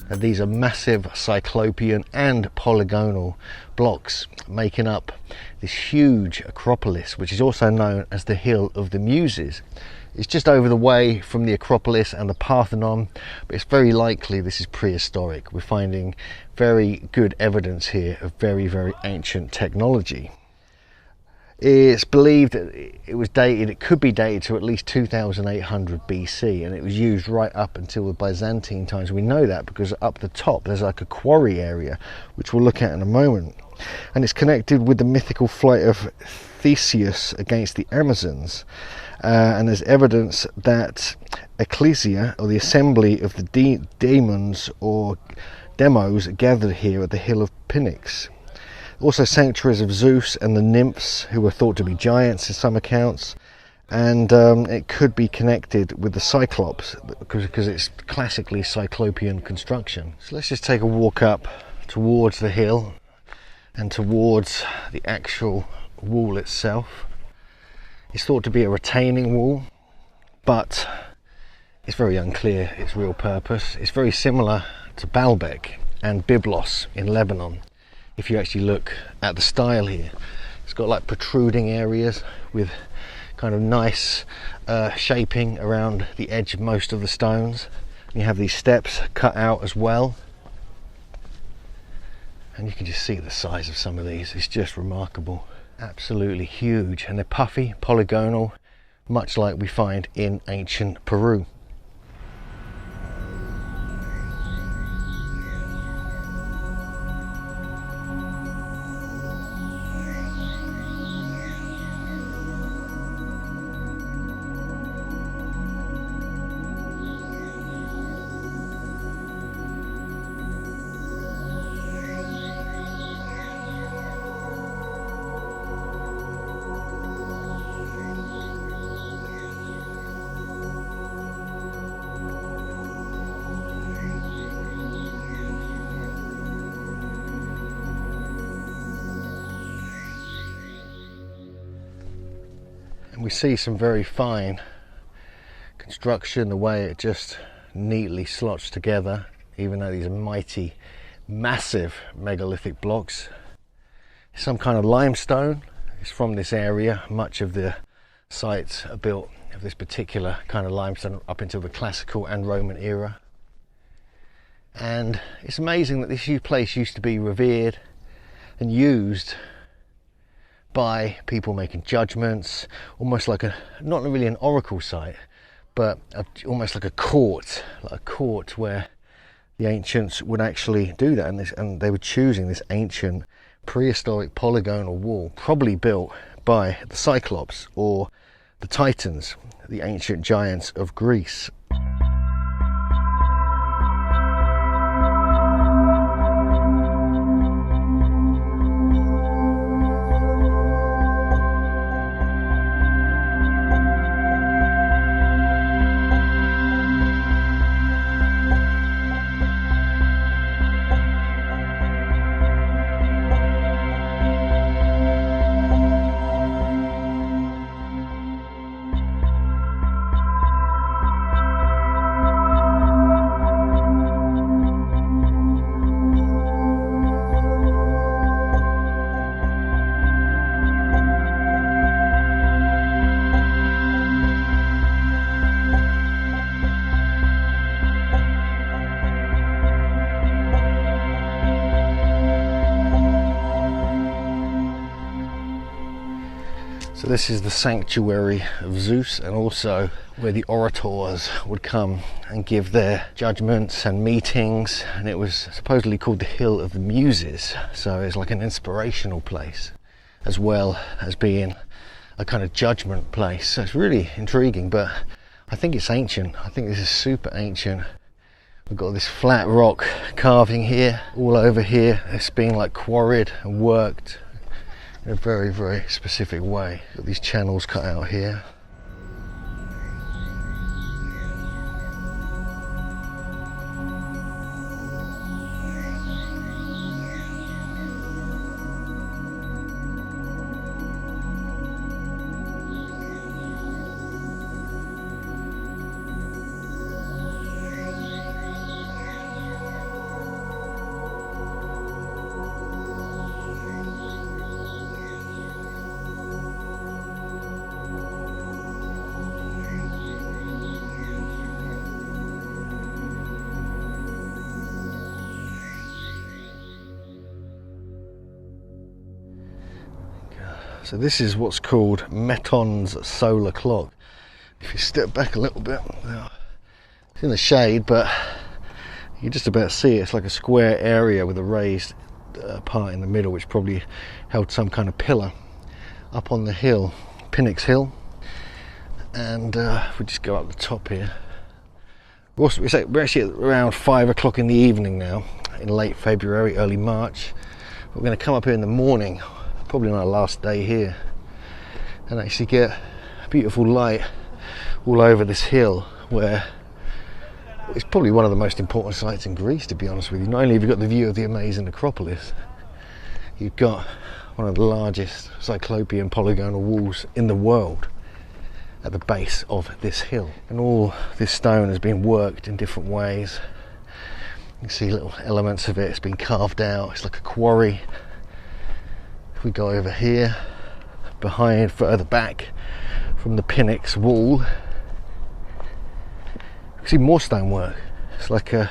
And these are massive cyclopean and polygonal blocks making up this huge Acropolis, which is also known as the Hill of the Muses. It's just over the way from the Acropolis and the Parthenon, but it's very likely this is prehistoric. We're finding very good evidence here of very, very ancient technology. It's believed that it could be dated to at least 2800 BC, and it was used right up until the Byzantine times. We know that because up the top there's like a quarry area, which we'll look at in a moment. And it's connected with the mythical flight of Theseus against the Amazons. And there's evidence that ecclesia, or the assembly of the demons or demos, gathered here at the hill of Pnyx. Also sanctuaries of Zeus and the Nymphs, who were thought to be giants in some accounts, and it could be connected with the Cyclops because it's classically Cyclopean construction. So let's just take a walk up towards the hill and towards the actual wall itself. It's thought to be a retaining wall, but it's very unclear its real purpose. It's very similar to Baalbek and Byblos in Lebanon. If you actually look at the style here, it's got like protruding areas with kind of nice shaping around the edge of most of the stones. You have these steps cut out as well, and you can just see the size of some of these. It's just remarkable, absolutely huge, and they're puffy, polygonal, much like we find in ancient Peru. And we see some very fine construction, the way it just neatly slots together, even though these are mighty, massive megalithic blocks. Some kind of limestone. It's from this area. Much of the sites are built of this particular kind of limestone up until the classical and Roman era. And it's amazing that this place used to be revered and used by people making judgments, almost like not really an oracle site, but almost like a court where the ancients would actually do that, and they were choosing this ancient prehistoric polygonal wall, probably built by the Cyclops or the Titans, the ancient giants of Greece. So this is the sanctuary of Zeus, and also where the orators would come and give their judgments and meetings, and it was supposedly called the Hill of the Muses, so it's like an inspirational place as well as being a kind of judgment place. So it's really intriguing, but I think it's ancient. I think this is super ancient. We've got this flat rock carving here, all over here. It's being like quarried and worked in a very, very specific way. Got these channels cut out here. So this is what's called Meton's solar clock. If you step back a little bit, it's in the shade, but you can just about see it. It's like a square area with a raised part in the middle, which probably held some kind of pillar up on the hill, Pnyx Hill. And we just go up the top here. We're actually at around 5 o'clock in the evening now, in late February, early March. We're going to come up here in the morning, probably on our last day here, and actually get beautiful light all over this hill, where it's probably one of the most important sites in Greece, to be honest with you. Not only have you got the view of the amazing Acropolis, you've got one of the largest Cyclopean polygonal walls in the world at the base of this hill, and all this stone has been worked in different ways. You can see little elements of it. It's been carved out. It's like a quarry. If we go over here, behind, further back from the Pnyx Wall, you can see more stonework. It's like a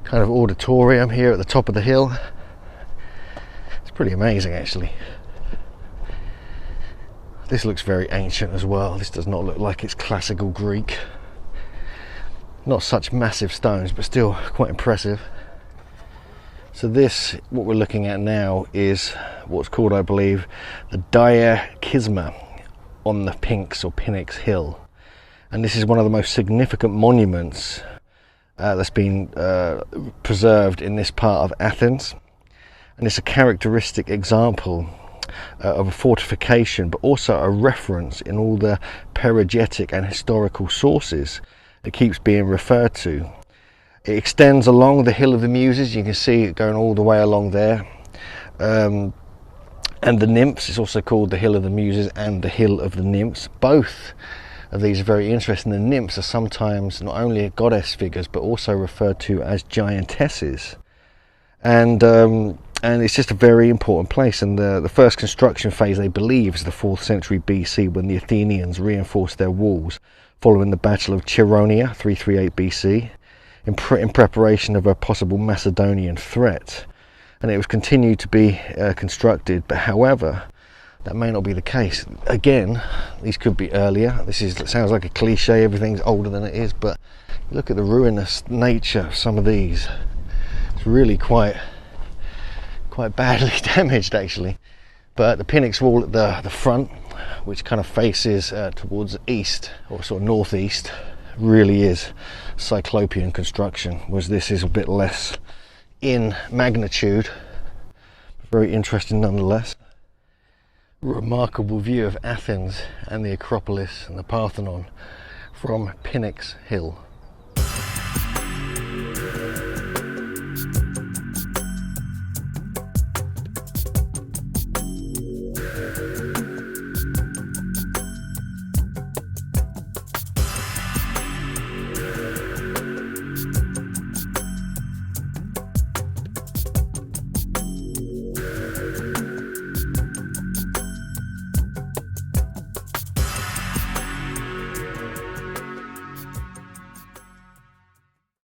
kind of auditorium here at the top of the hill. It's pretty amazing, actually. This looks very ancient as well. This does not look like it's classical Greek. Not such massive stones, but still quite impressive. So this, what we're looking at now, is what's called, I believe, the Diakisma on the Pnyx Hill. And this is one of the most significant monuments that's been preserved in this part of Athens. And it's a characteristic example of a fortification, but also a reference in all the perigetic and historical sources it keeps being referred to. It extends along the Hill of the Muses. You can see it going all the way along there. And the Nymphs, it's also called the Hill of the Muses and the Hill of the Nymphs. Both of these are very interesting. The Nymphs are sometimes not only goddess figures, but also referred to as giantesses. And it's just a very important place. And the first construction phase, they believe, is the 4th century BC, when the Athenians reinforced their walls following the Battle of Chaeronea, 338 BC, in preparation of a possible Macedonian threat. And it was continued to be constructed, but however, that may not be the case. Again, these could be earlier. It sounds like a cliche, everything's older than it is, but look at the ruinous nature of some of these. It's really quite badly damaged, actually. But the Pnyx Wall at the front, which kind of faces towards the east, or sort of northeast, really is Cyclopean construction, whereas this is a bit less in magnitude. Very interesting nonetheless. Remarkable view of Athens and the Acropolis and the Parthenon from Pnyx Hill.